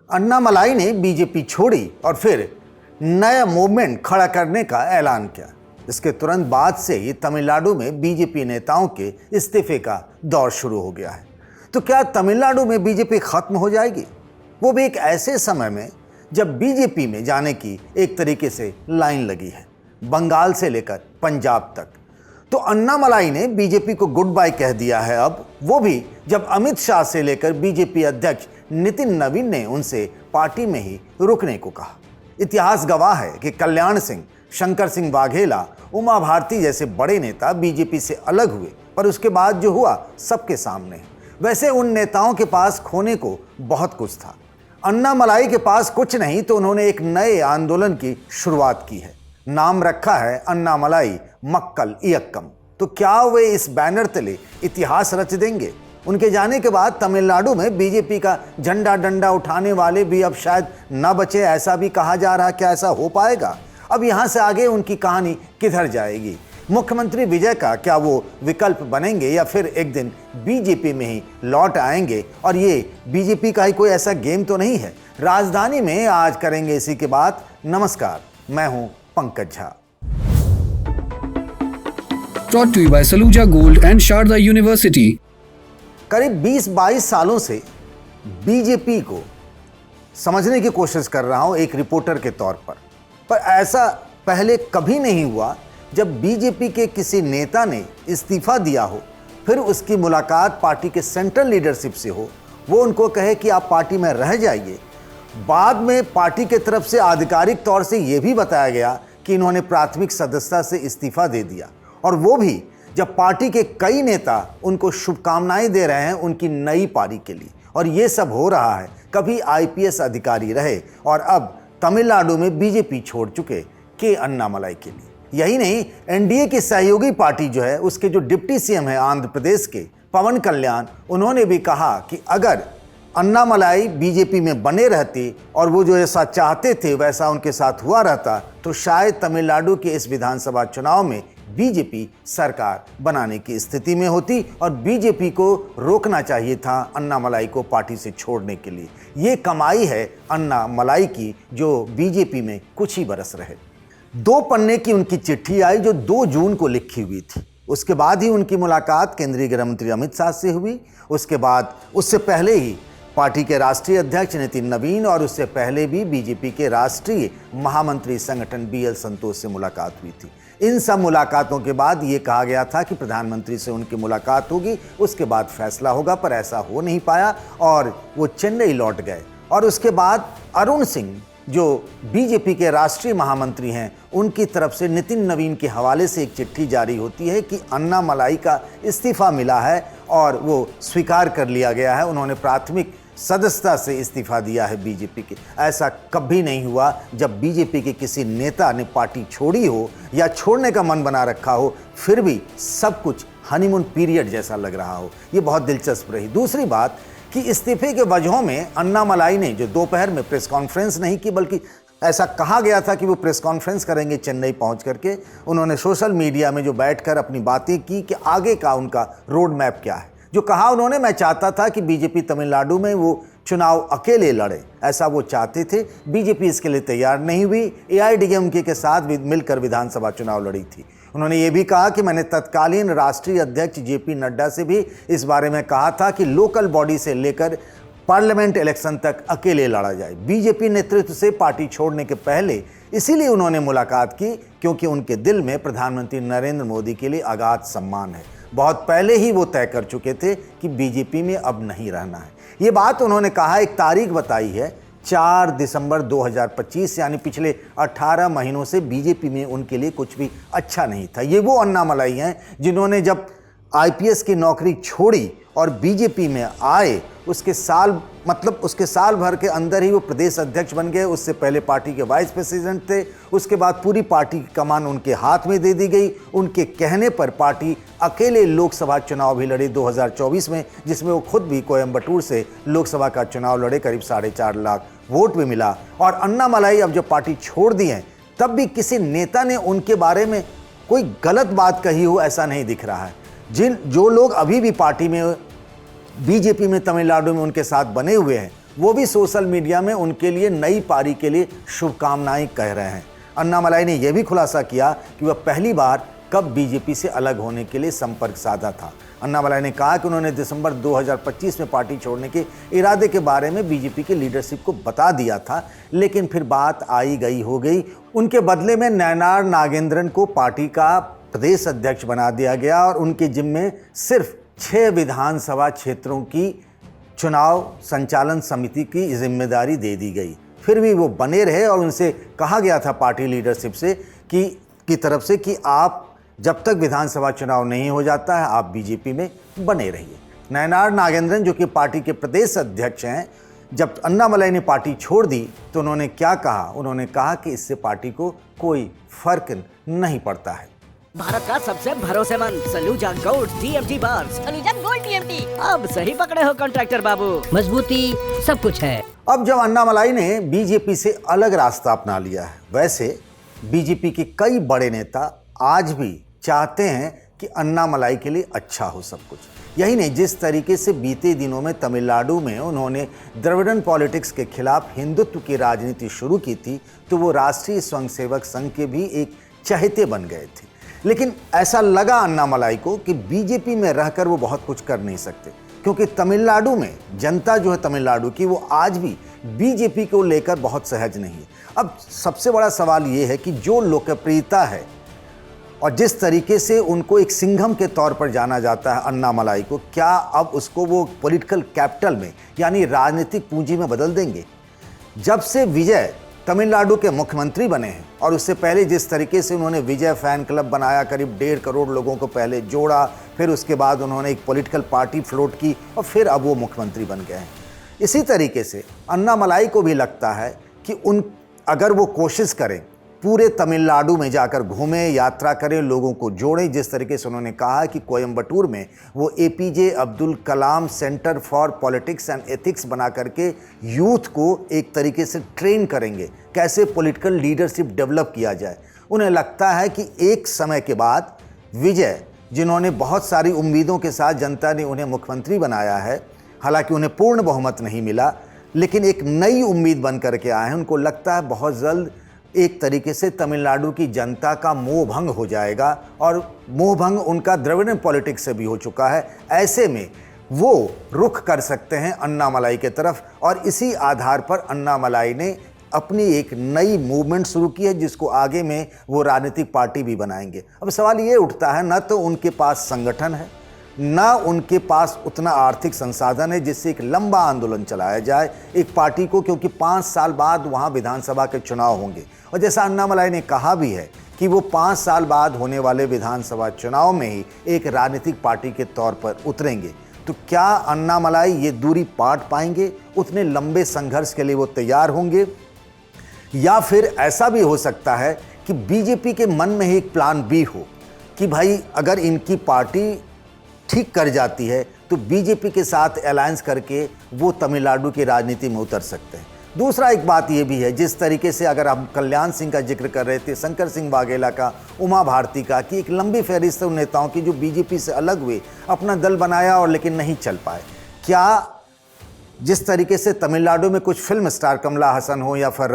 अन्नामलाई ने बीजेपी छोड़ी और फिर नया मूवमेंट खड़ा करने का ऐलान किया। इसके तुरंत बाद से ही तमिलनाडु में बीजेपी नेताओं के इस्तीफे का दौर शुरू हो गया है। तो क्या तमिलनाडु में बीजेपी खत्म हो जाएगी, वो भी एक ऐसे समय में जब बीजेपी में जाने की एक तरीके से लाइन लगी है, बंगाल से लेकर पंजाब तक। तो अन्नामलाई ने बीजेपी को गुड बाय कह दिया है अब, वो भी जब अमित शाह से लेकर बीजेपी अध्यक्ष नितिन नवीन ने उनसे पार्टी में ही रुकने को कहा। इतिहास गवाह है कि कल्याण सिंह, शंकर सिंह वाघेला, उमा भारती जैसे बड़े नेता बीजेपी से अलग हुए, पर उसके बाद जो हुआ सबके सामने है। वैसे उन नेताओं के पास खोने को बहुत कुछ था। अन्नामलाई के पास कुछ नहीं, तो उन्होंने एक नए आंदोलन की शुरुआत की है। नाम रखा है अन्नामलाई मक्कल इयक्कम। तो क्या वे इस बैनर तले इतिहास रच देंगे? उनके जाने के बाद तमिलनाडु में बीजेपी का झंडा डंडा उठाने वाले भी अब शायद न बचे, ऐसा भी कहा जा रहा। क्या ऐसा हो पाएगा? अब यहां से आगे उनकी कहानी किधर जाएगी? मुख्यमंत्री विजय का क्या वो विकल्प बनेंगे या फिर एक दिन बीजेपी में ही लौट आएंगे? और ये बीजेपी का ही कोई ऐसा गेम तो नहीं है। राजधानी में आज करेंगे इसी की बात। नमस्कार, मैं हूं Pankaj Jha. Brought to you by Saluja Gold and Sharda University. करीब 20-22 सालों से बीजेपी को समझने की कोशिश कर रहा हूं एक रिपोर्टर के तौर पर ऐसा पहले कभी नहीं हुआ जब बीजेपी के किसी नेता ने इस्तीफा दिया हो, फिर उसकी मुलाकात पार्टी के सेंट्रल लीडरशिप से हो, वो उनको कहे कि आप पार्टी में रह जाइए। बाद में पार्टी के तरफ से आधिकारिक तौर से यह भी बताया गया कि इन्होंने प्राथमिक सदस्यता से इस्तीफा दे दिया, और वो भी जब पार्टी के कई नेता उनको शुभकामनाएं दे रहे हैं उनकी नई पारी के लिए। और ये सब हो रहा है कभी आईपीएस अधिकारी रहे और अब तमिलनाडु में बीजेपी छोड़ चुके के अन्नामलाई के लिए। यही नहीं, एनडीए की सहयोगी पार्टी जो है उसके जो डिप्टी सीएम है आंध्र प्रदेश के पवन कल्याण, उन्होंने भी कहा कि अगर अन्नामलाई बीजेपी में बने रहते और वो जो ऐसा चाहते थे वैसा उनके साथ हुआ रहता तो शायद तमिलनाडु के इस विधानसभा चुनाव में बीजेपी सरकार बनाने की स्थिति में होती और बीजेपी को रोकना चाहिए था अन्नामलाई को पार्टी से छोड़ने के लिए। ये कमाई है अन्नामलाई की जो बीजेपी में कुछ ही बरस रहे। 2 पन्ने की उनकी चिट्ठी आई जो 2 जून को लिखी हुई थी। उसके बाद ही उनकी मुलाकात केंद्रीय गृह मंत्री अमित शाह से हुई। उसके बाद उससे पहले ही पार्टी के राष्ट्रीय अध्यक्ष नितिन नवीन और उससे पहले भी बीजेपी के राष्ट्रीय महामंत्री संगठन बीएल संतोष से मुलाकात हुई थी। इन सब मुलाकातों के बाद ये कहा गया था कि प्रधानमंत्री से उनकी मुलाकात होगी, उसके बाद फैसला होगा, पर ऐसा हो नहीं पाया और वो चेन्नई लौट गए। और उसके बाद अरुण सिंह जो बीजेपी के राष्ट्रीय महामंत्री हैं, उनकी तरफ से नितिन नवीन के हवाले से एक चिट्ठी जारी होती है कि अन्नामलाई का इस्तीफा मिला है और वो स्वीकार कर लिया गया है, उन्होंने प्राथमिक सदस्यता से इस्तीफा दिया है बीजेपी के। ऐसा कभी नहीं हुआ जब बीजेपी के किसी नेता ने पार्टी छोड़ी हो या छोड़ने का मन बना रखा हो, फिर भी सब कुछ हनीमून पीरियड जैसा लग रहा हो। ये बहुत दिलचस्प रही। दूसरी बात कि इस्तीफे के वजहों में अन्नामलाई ने जो दोपहर में प्रेस कॉन्फ्रेंस नहीं की, बल्कि ऐसा कहा गया था कि वो प्रेस कॉन्फ्रेंस करेंगे चेन्नई पहुंच करके, उन्होंने सोशल मीडिया में जो बैठकर अपनी बातें की कि आगे का उनका रोड मैप क्या है। जो कहा उन्होंने, मैं चाहता था कि बीजेपी तमिलनाडु में वो चुनाव अकेले लड़े, ऐसा वो चाहते थे। बीजेपी इसके लिए तैयार नहीं हुई, एआईएडीएमके के साथ मिलकर विधानसभा चुनाव लड़ी थी। उन्होंने ये भी कहा कि मैंने तत्कालीन राष्ट्रीय अध्यक्ष जेपी नड्डा से भी इस बारे में कहा था कि लोकल बॉडी से लेकर पार्लियामेंट इलेक्शन तक अकेले लड़ा जाए। बीजेपी नेतृत्व से पार्टी छोड़ने के पहले इसीलिए उन्होंने मुलाकात की क्योंकि उनके दिल में प्रधानमंत्री नरेंद्र मोदी के लिए अगाध सम्मान है। बहुत पहले ही वो तय कर चुके थे कि बीजेपी में अब नहीं रहना है। ये बात उन्होंने कहा, एक तारीख बताई है 4 दिसंबर 2025, यानी पिछले 18 महीनों से बीजेपी में उनके लिए कुछ भी अच्छा नहीं था। ये वो अन्नामलाई हैं जिन्होंने जब आईपीएस की नौकरी छोड़ी और बीजेपी में आए, उसके साल भर के अंदर ही वो प्रदेश अध्यक्ष बन गए। उससे पहले पार्टी के वाइस प्रेसिडेंट थे। उसके बाद पूरी पार्टी की कमान उनके हाथ में दे दी गई। उनके कहने पर पार्टी अकेले लोकसभा चुनाव भी लड़ी 2024 में, जिसमें वो खुद भी कोयम्बटूर से लोकसभा का चुनाव लड़े, करीब 4.5 लाख वोट भी मिला। और अन्नामलाई अब जब पार्टी छोड़ दी है, तब भी किसी नेता ने उनके बारे में कोई गलत बात कही हो ऐसा नहीं दिख रहा है। जो लोग अभी भी पार्टी में बीजेपी में तमिलनाडु में उनके साथ बने हुए हैं, वो भी सोशल मीडिया में उनके लिए नई पारी के लिए शुभकामनाएं कह रहे हैं। अन्नामलाई ने यह भी खुलासा किया कि वह पहली बार कब बीजेपी से अलग होने के लिए संपर्क साधा था। अन्नामलाई ने कहा कि उन्होंने दिसंबर 2025 में पार्टी छोड़ने के इरादे के बारे में बीजेपी की लीडरशिप को बता दिया था, लेकिन फिर बात आई गई हो गई। उनके बदले में नयनार नागेंद्रन को पार्टी का प्रदेश अध्यक्ष बना दिया गया और उनके जिम्मे सिर्फ 6 विधानसभा क्षेत्रों की चुनाव संचालन समिति की जिम्मेदारी दे दी गई। फिर भी वो बने रहे और उनसे कहा गया था पार्टी लीडरशिप से की तरफ से कि आप जब तक विधानसभा चुनाव नहीं हो जाता है आप बीजेपी में बने रहिए। नयनार नागेंद्रन जो कि पार्टी के प्रदेश अध्यक्ष हैं, जब अन्नामलाई ने पार्टी छोड़ दी तो उन्होंने क्या कहा? उन्होंने कहा कि इससे पार्टी को कोई फर्क नहीं पड़ता है। भारत का सबसे भरोसेमंद Saluja gold TMT bars. Saluja gold TMT. अब सही पकड़े हो कॉन्ट्रैक्टर बाबू, मजबूती सब कुछ है। अब जब अन्नामलाई ने बीजेपी से अलग रास्ता अपना लिया है, वैसे बीजेपी के कई बड़े नेता आज भी चाहते हैं कि अन्नामलाई के लिए अच्छा हो सब कुछ। यही नहीं, जिस तरीके से बीते दिनों में तमिलनाडु में उन्होंने द्रविड़न पॉलिटिक्स के खिलाफ हिंदुत्व की राजनीति शुरू की थी, तो वो राष्ट्रीय स्वयंसेवक संघ के भी एक चहेते बन गए थे। लेकिन ऐसा लगा अन्नामलाई को कि बीजेपी में रहकर वो बहुत कुछ कर नहीं सकते, क्योंकि तमिलनाडु में जनता जो है तमिलनाडु की, वो आज भी बीजेपी को लेकर बहुत सहज नहीं है। अब सबसे बड़ा सवाल ये है कि जो लोकप्रियता है और जिस तरीके से उनको एक सिंघम के तौर पर जाना जाता है अन्नामलाई को, क्या अब उसको वो पॉलिटिकल कैपिटल में यानी राजनीतिक पूंजी में बदल देंगे? जब से विजय तमिलनाडु के मुख्यमंत्री बने हैं और उससे पहले जिस तरीके से उन्होंने विजय फैन क्लब बनाया, करीब 1.5 करोड़ लोगों को पहले जोड़ा, फिर उसके बाद उन्होंने एक पॉलिटिकल पार्टी फ्लोट की और फिर अब वो मुख्यमंत्री बन गए हैं। इसी तरीके से अन्नामलाई को भी लगता है कि अगर वो कोशिश करें, पूरे तमिलनाडु में जाकर घूमें, यात्रा करें, लोगों को जोड़ें, जिस तरीके से उन्होंने कहा कि कोयम्बटूर में वो APJ Abdul Kalam centre for politics and ethics बना करके यूथ को एक तरीके से ट्रेन करेंगे, कैसे पॉलिटिकल लीडरशिप डेवलप किया जाए। उन्हें लगता है कि एक समय के बाद विजय, जिन्होंने बहुत सारी उम्मीदों के साथ जनता ने उन्हें मुख्यमंत्री बनाया है, हालांकि उन्हें पूर्ण बहुमत नहीं मिला, लेकिन एक नई उम्मीद बन करके आए हैं। उनको लगता है बहुत जल्द एक तरीके से तमिलनाडु की जनता का मोह भंग हो जाएगा और मोह भंग उनका द्रविड़न पॉलिटिक्स से भी हो चुका है। ऐसे में वो रुख कर सकते हैं अन्नामलाई के तरफ और इसी आधार पर अन्नामलाई ने अपनी एक नई मूवमेंट शुरू की है, जिसको आगे में वो राजनीतिक पार्टी भी बनाएंगे। अब सवाल ये उठता है, न तो उनके पास संगठन है, ना उनके पास उतना आर्थिक संसाधन है जिससे एक लंबा आंदोलन चलाया जाए एक पार्टी को, क्योंकि 5 साल बाद वहाँ विधानसभा के चुनाव होंगे और जैसा अन्नामलाई ने कहा भी है कि वो 5 साल बाद होने वाले विधानसभा चुनाव में ही एक राजनीतिक पार्टी के तौर पर उतरेंगे। तो क्या अन्नामलाई ये दूरी पाट पाएंगे? उतने लंबे संघर्ष के लिए वो तैयार होंगे? या फिर ऐसा भी हो सकता है कि बीजेपी के मन में ही एक प्लान बी हो कि भाई अगर इनकी पार्टी ठीक कर जाती है तो बीजेपी के साथ अलायंस करके वो तमिलनाडु की राजनीति में उतर सकते हैं। दूसरा एक बात ये भी है, जिस तरीके से अगर हम कल्याण सिंह का जिक्र कर रहे थे, शंकर सिंह वाघेला का, उमा भारती का, कि एक लंबी फहरिस्त उन नेताओं की जो बीजेपी से अलग हुए, अपना दल बनाया और लेकिन नहीं चल पाए। क्या जिस तरीके से तमिलनाडु में कुछ फिल्म स्टार कमला हसन हो या फिर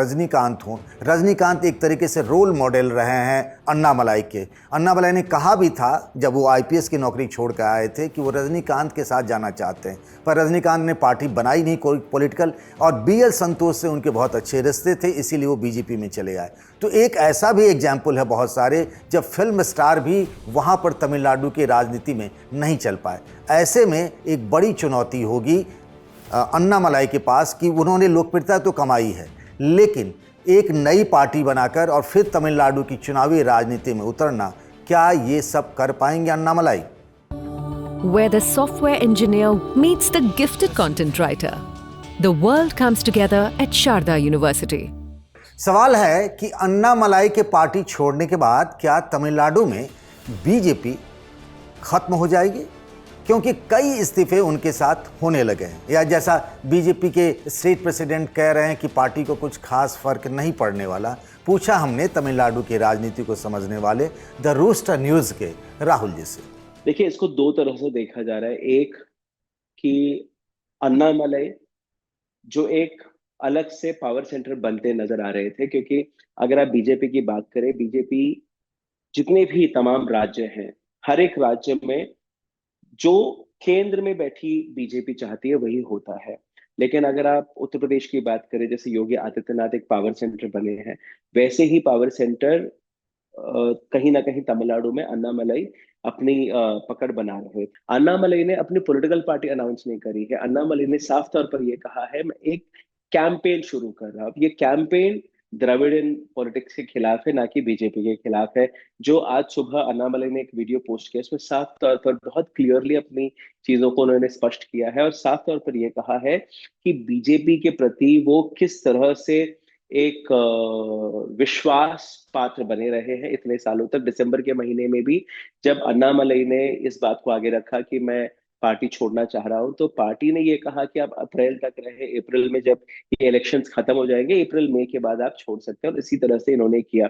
रजनीकांत एक तरीके से रोल मॉडल रहे हैं अन्नामलाई के। अन्नामलाई ने कहा भी था जब वो आईपीएस की नौकरी छोड़ कर आए थे कि वो रजनीकांत के साथ जाना चाहते हैं, पर रजनीकांत ने पार्टी बनाई नहीं कोई पॉलिटिकल, और बीएल संतोष से उनके बहुत अच्छे रिश्ते थे, इसीलिए वो बीजेपी में चले आए। तो एक ऐसा भी एग्जाम्पल है बहुत सारे, जब फिल्म स्टार भी वहाँ पर तमिलनाडु की राजनीति में नहीं चल पाए। ऐसे में एक बड़ी चुनौती होगी अन्नामलाई के पास कि उन्होंने लोकप्रियता तो कमाई है, लेकिन एक नई पार्टी बनाकर और फिर तमिलनाडु की चुनावी राजनीति में उतरना, क्या ये सब कर पाएंगे Annamalai? Where the software engineer meets the gifted content writer, the world comes together at Sharda University. सवाल है कि अन्नामलाई के पार्टी छोड़ने के बाद क्या तमिलनाडु में बीजेपी खत्म हो जाएगी? क्योंकि कई इस्तीफे उनके साथ होने लगे हैं, या जैसा बीजेपी के स्टेट प्रेसिडेंट कह रहे हैं कि पार्टी को कुछ खास फर्क नहीं पड़ने वाला। पूछा हमने तमिलनाडु की राजनीति को समझने वाले द रूस्टर न्यूज़ के राहुल जी से। देखिए, इसको 2 तरह से देखा जा रहा है। एक कि अन्नामलाई जो एक अलग से पावर सेंटर बनते नजर आ रहे थे। क्योंकि अगर आप बीजेपी की बात करें, बीजेपी जितने भी तमाम राज्य हैं, हर एक राज्य में जो केंद्र में बैठी बीजेपी चाहती है वही होता है। लेकिन अगर आप उत्तर प्रदेश की बात करें, जैसे योगी आदित्यनाथ एक पावर सेंटर बने हैं, वैसे ही पावर सेंटर कहीं ना कहीं तमिलनाडु में अन्नामलई अपनी पकड़ बना रहे हैं। अन्नामलई ने अपनी पॉलिटिकल पार्टी अनाउंस नहीं करी है। अन्नामलई ने साफ तौर पर यह कहा है, मैं एक कैंपेन शुरू कर रहा हूं। ये कैंपेन द्रविड़न पॉलिटिक्स के खिलाफ है, ना कि बीजेपी के खिलाफ है। जो आज सुबह अन्नामलई ने एक वीडियो पोस्ट किया, उसमें साफ तौर पर बहुत क्लियरली अपनी चीजों को उन्होंने स्पष्ट किया है, और साफ तौर पर यह कहा है कि बीजेपी के प्रति वो किस तरह से एक विश्वास पात्र बने रहे हैं इतने सालों तक। दिसंबर के महीने में भी जब अन्नामलई ने इस बात को आगे रखा कि मैं पार्टी छोड़ना चाह रहा हूं, तो पार्टी ने ये कहा कि आप अप्रैल तक रहे, अप्रैल में जब ये इलेक्शंस खत्म हो जाएंगे, अप्रैल मई के बाद आप छोड़ सकते हैं, और इसी तरह से इन्होंने किया।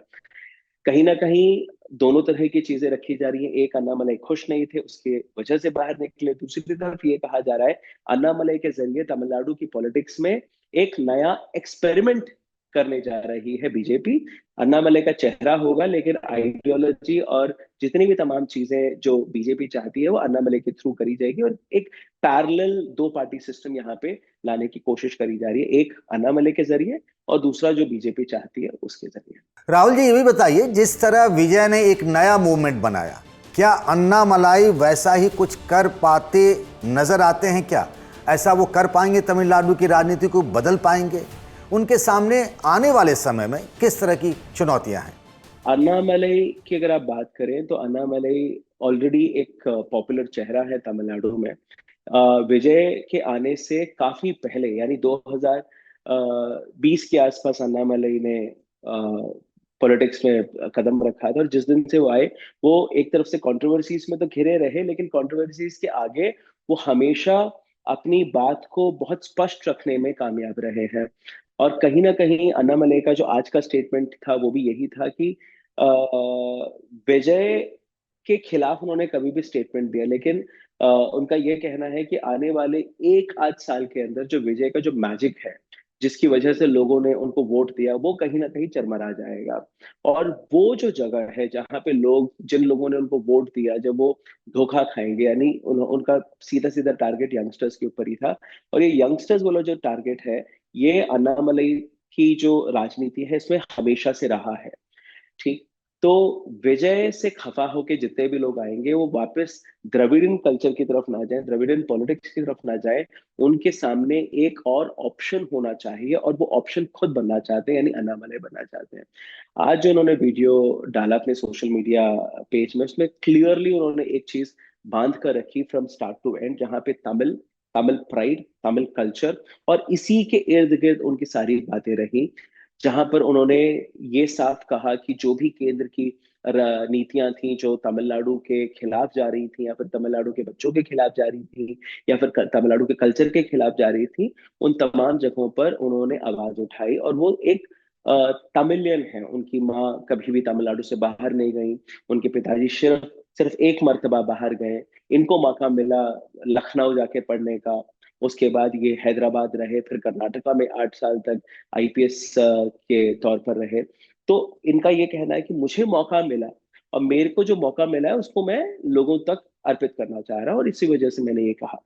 कहीं ना कहीं दोनों तरह की चीजें रखी जा रही हैं। एक, अन्नामलई खुश नहीं थे, उसके वजह से बाहर निकले। दूसरी तरफ ये कहा जा रहा है अन्नामलई के जरिए तमिलनाडु की पॉलिटिक्स में एक नया एक्सपेरिमेंट करने जा रही है बीजेपी। अन्नामलई का चेहरा होगा, लेकिन आइडियोलॉजी और जितनी भी तमाम चीजें जो बीजेपी चाहती है वो अन्नामलई के थ्रू करी जाएगी, और एक पैरेलल दो पार्टी सिस्टम यहाँ पे लाने की कोशिश करी जा रही है, एक अन्नामलई के जरिए और दूसरा जो बीजेपी चाहती है उसके जरिए। राहुल जी, ये भी बताइए, जिस तरह विजय ने एक नया मूवमेंट बनाया, क्या अन्नामलाई वैसा ही कुछ कर पाते नजर आते हैं? क्या ऐसा वो कर पाएंगे? तमिलनाडु की राजनीति को बदल पाएंगे? उनके सामने आने वाले समय में किस तरह की चुनौतियां हैं? अन्नामलई की अगर आप बात करें तो अन्नामलई ऑलरेडी एक पॉपुलर चेहरा है तमिलनाडु में। विजय के आने से काफी पहले, यानी 2020 के आसपास अन्नामलई ने पॉलिटिक्स में कदम रखा था, और जिस दिन से वो आए, वो एक तरफ से कंट्रोवर्सीज में तो घिरे रहे, लेकिन कंट्रोवर्सीज के आगे वो हमेशा अपनी बात को बहुत स्पष्ट रखने में कामयाब रहे हैं। और कहीं ना कहीं अन्नामलई का जो आज का स्टेटमेंट था वो भी यही था कि अ, विजय के खिलाफ उन्होंने कभी भी स्टेटमेंट दिया, लेकिन उनका यह कहना है कि आने वाले एक आध साल के अंदर जो विजय का जो मैजिक है, जिसकी वजह से लोगों ने उनको वोट दिया, वो कहीं ना कहीं चरमरा जाएगा। और वो जो जगह है जहां पे लोग, जिन लोगों ने उनको वोट दिया, जब वो धोखा खाएंगे, यानी उनका सीधा सीधा टारगेट यंगस्टर्स के ऊपर ही था। और ये यंगस्टर्स वाला जो टारगेट है, ये अन्नामलई की जो राजनीति है इसमें हमेशा से रहा है। ठीक। तो विजय से खफा होके जितने भी लोग आएंगे, वो वापस द्रविडियन कल्चर की तरफ ना जाए, द्रविडियन पॉलिटिक्स की तरफ ना जाए। उनके सामने एक और ऑप्शन होना चाहिए, और वो ऑप्शन खुद बनना चाहते हैं, यानी अन्नामलई बनना चाहते हैं। आज जो उन्होंने वीडियो डाला अपने सोशल मीडिया पेज में, उसमें क्लियरली उन्होंने एक चीज बांध कर रखी फ्रॉम स्टार्ट टू एंड, जहां पे तमिल, तमिल प्राइड, तमिल कल्चर, और इसी के इर्द गिर्द उनकी सारी बातें रही। जहां पर उन्होंने ये साफ कहा कि जो भी केंद्र की नीतियां थी जो तमिलनाडु के खिलाफ जा रही थी, या फिर तमिलनाडु के बच्चों के खिलाफ जा रही थी, या फिर तमिलनाडु के कल्चर के खिलाफ जा रही थी, उन तमाम जगहों पर उन्होंने आवाज उठाई। और वो एक तमिलियन है, उनकी माँ कभी भी तमिलनाडु से बाहर नहीं गई, उनके पिताजी सिर्फ सिर्फ एक मर्तबा बाहर गए, इनको मौका मिला लखनऊ जाके पढ़ने का। उसके बाद ये हैदराबाद रहे, फिर कर्नाटका में 8 साल तक आईपीएस के तौर पर रहे। तो इनका ये कहना है कि मुझे मौका मिला, और मेरे को जो मौका मिला है उसको मैं लोगों तक अर्पित करना चाह रहा हूं, और इसी वजह से मैंने ये कहा।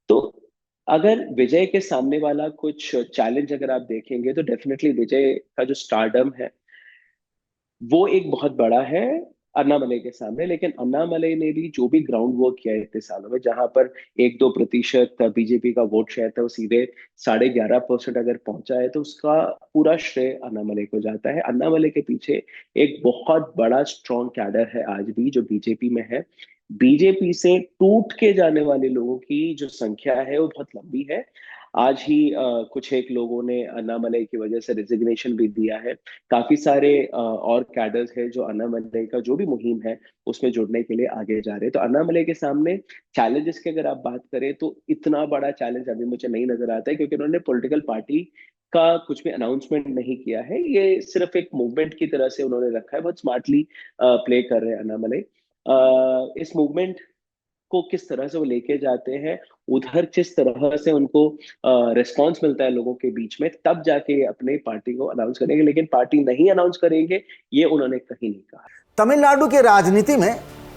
तो अगर विजय के सामने वाला कुछ चैलेंज अगर आप देखेंगे, तो डेफिनेटली विजय का जो स्टारडम है वो एक बहुत बड़ा है अन्नामलई के सामने। लेकिन अन्नामलई ने भी जो भी ग्राउंड वर्क किया है इतने सालों में, जहां पर 1-2% बीजेपी का वोट शेयर था, वो सीधे 11.5% अगर पहुंचा है, तो उसका पूरा श्रेय अन्नामलई को जाता है। अन्नामलई के पीछे एक बहुत बड़ा स्ट्रॉन्ग कैडर है आज भी जो बीजेपी में है। बीजेपी से टूट के जाने वाले लोगों की जो संख्या है वो बहुत लंबी है। आज ही कुछ एक लोगों ने अन्नामलई की वजह से रिजिग्नेशन भी दिया है। काफी सारे और कैडर्स हैं जो अन्नामलई का जो भी मुहिम है उसमें जुड़ने के लिए आगे जा रहे हैं। तो अन्नामलई के सामने चैलेंजेस की अगर आप बात करें, तो इतना बड़ा चैलेंज अभी मुझे नहीं नजर आता है, क्योंकि उन्होंने पॉलिटिकल पार्टी का कुछ भी अनाउंसमेंट नहीं किया है। ये सिर्फ एक मूवमेंट की तरह से उन्होंने रखा है, बहुत स्मार्टली प्ले कर रहे हैं अन्नामलई। इस मूवमेंट को किस तरह से वो लेके जाते हैं, उधर जिस तरह से उनको रिस्पॉन्स मिलता है लोगों के बीच में, तब जाके ये अपने पार्टी को अनाउंस करेंगे। लेकिन पार्टी नहीं अनाउंस करेंगे, ये उन्होंने कहीं नहीं कहा। तमिलनाडु के राजनीति में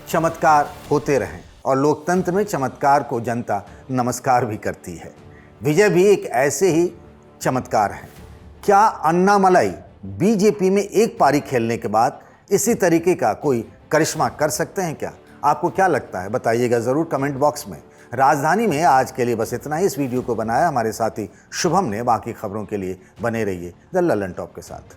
चमत्कार होते रहे और लोकतंत्र में चमत्कार को जनता नमस्कार भी करती है। विजय भी एक ऐसे ही चमत्कार है। क्या अन्नामलाई बीजेपी में एक पारी खेलने के बाद इसी तरीके का कोई करिश्मा कर सकते हैं क्या? आपको क्या लगता है, बताइएगा ज़रूर कमेंट बॉक्स में। राजधानी में आज के लिए बस इतना ही। इस वीडियो को बनाया हमारे साथी शुभम ने। बाकी खबरों के लिए बने रहिए द ललन टॉप के साथ।